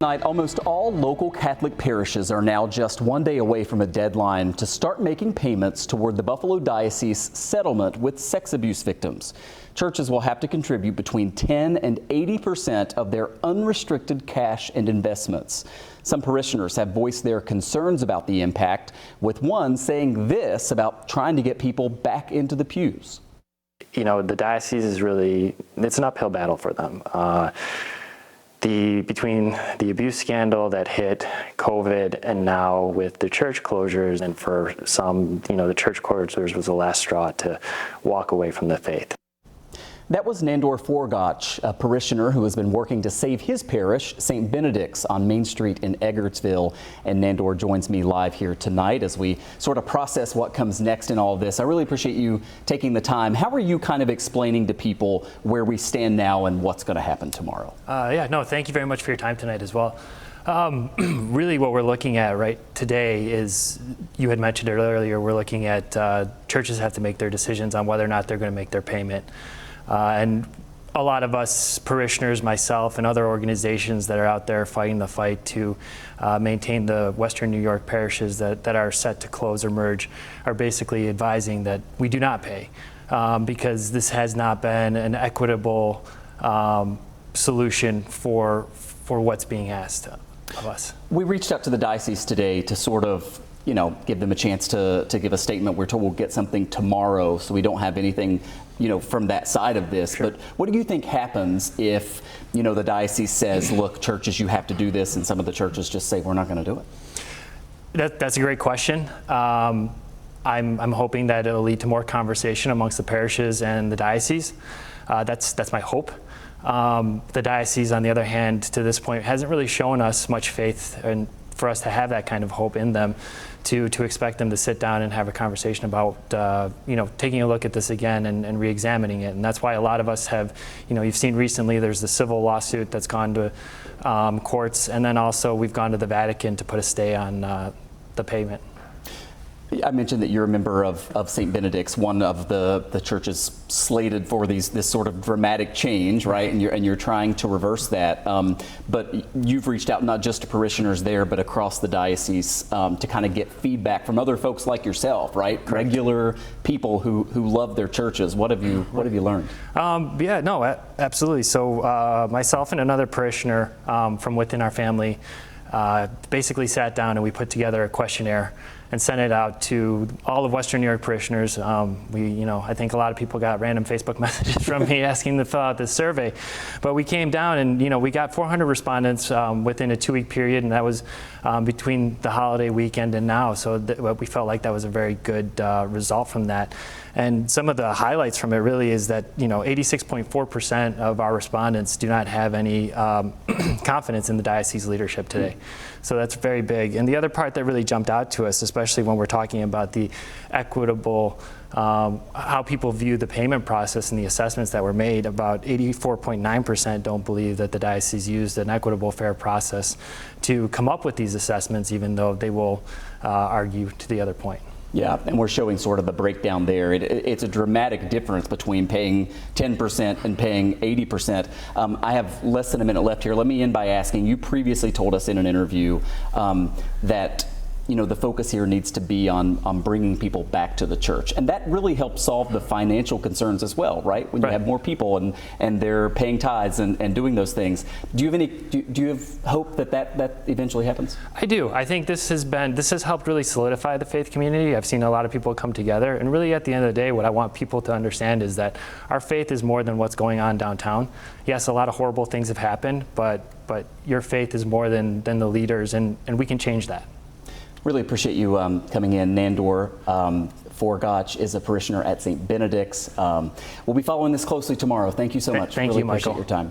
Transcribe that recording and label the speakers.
Speaker 1: Tonight, almost all local Catholic parishes are now just one day away from a deadline to start making payments toward the Buffalo Diocese settlement with sex abuse victims. Churches will have to contribute between 10 and 80% of their unrestricted cash and investments. Some parishioners have voiced their concerns about the impact, with one saying this about trying to get people back into the pews.
Speaker 2: You know, the diocese is really, it's an uphill battle for them. Between the abuse scandal that hit, COVID, and now with the church closures, and for some, you know, the church closures was the last straw to walk away from the faith.
Speaker 1: That was Nandor Forgotch, a parishioner who has been working to save his parish, St. Benedict's on Main Street in Eggertsville. And Nandor joins me live here tonight as we sort of process what comes next in all of this. I really appreciate you taking the time. How are you kind of explaining to people where we stand now and what's going to happen tomorrow?
Speaker 3: Thank you very much for your time tonight as well. Really what we're looking at right today is, you had mentioned it earlier, we're looking at churches have to make their decisions on whether or not they're going to make their payment. And a lot of us parishioners, myself and other organizations that are out there fighting the fight to maintain the Western New York parishes that are set to close or merge, are basically advising that we do not pay because this has not been an equitable solution for what's being asked of us.
Speaker 1: We reached out to the diocese today to sort of, you know, give them a chance to give a statement. We're told we'll get something tomorrow, so we don't have anything, you know, from that side of this. Sure. But what do you think happens if, you know, the diocese says, look, churches, you have to do this, and some of the churches just say, we're not going to do it? That's
Speaker 3: a great question. I'm hoping that it'll lead to more conversation amongst the parishes and the diocese. That's my hope. The diocese, on the other hand, to this point, hasn't really shown us much faith, and for us to have that kind of hope in them, to expect them to sit down and have a conversation about, you know, taking a look at this again and re-examining it. And that's why a lot of us have, you know, you've seen recently there's the civil lawsuit that's gone to courts, and then also we've gone to the Vatican to put a stay on the payment.
Speaker 1: I mentioned that you're a member of St. Benedict's, one of the churches slated for this sort of dramatic change, right? And you're trying to reverse that. But you've reached out not just to parishioners there, but across the diocese to kind of get feedback from other folks like yourself, right? Correct. Regular people who love their churches. What have you learned?
Speaker 3: Absolutely. So myself and another parishioner from within our family basically sat down and we put together a questionnaire and sent it out to all of Western New York parishioners. I think a lot of people got random Facebook messages from me asking to fill out this survey. But we came down and, you know, we got 400 respondents within a 2-week period, and that was between the holiday weekend and now. So we felt like that was a very good result from that. And some of the highlights from it really is that, you know, 86.4% of our respondents do not have any confidence in the diocese leadership today. So that's very big. And the other part that really jumped out to us, especially when we're talking about the equitable, how people view the payment process and the assessments that were made, about 84.9% don't believe that the diocese used an equitable, fair process to come up with these assessments, even though they will argue to the other point.
Speaker 1: Yeah, and we're showing sort of the breakdown there. It's a dramatic difference between paying 10% and paying 80%. I have less than a minute left here. Let me end by asking, you previously told us in an interview that, you know, the focus here needs to be on bringing people back to the church. And that really helps solve the financial concerns as well, right? When you have more people and they're paying tithes and doing those things. Do you have hope that eventually happens?
Speaker 3: I do. I think this has helped really solidify the faith community. I've seen a lot of people come together, and really at the end of the day, what I want people to understand is that our faith is more than what's going on downtown. Yes, a lot of horrible things have happened, but your faith is more than the leaders, and we can change that.
Speaker 1: Really appreciate you coming in. Nandor Forgotch is a parishioner at St. Benedict's. We'll be following this closely tomorrow. Thank you so much.
Speaker 3: Thank you, Michael.
Speaker 1: Appreciate your time.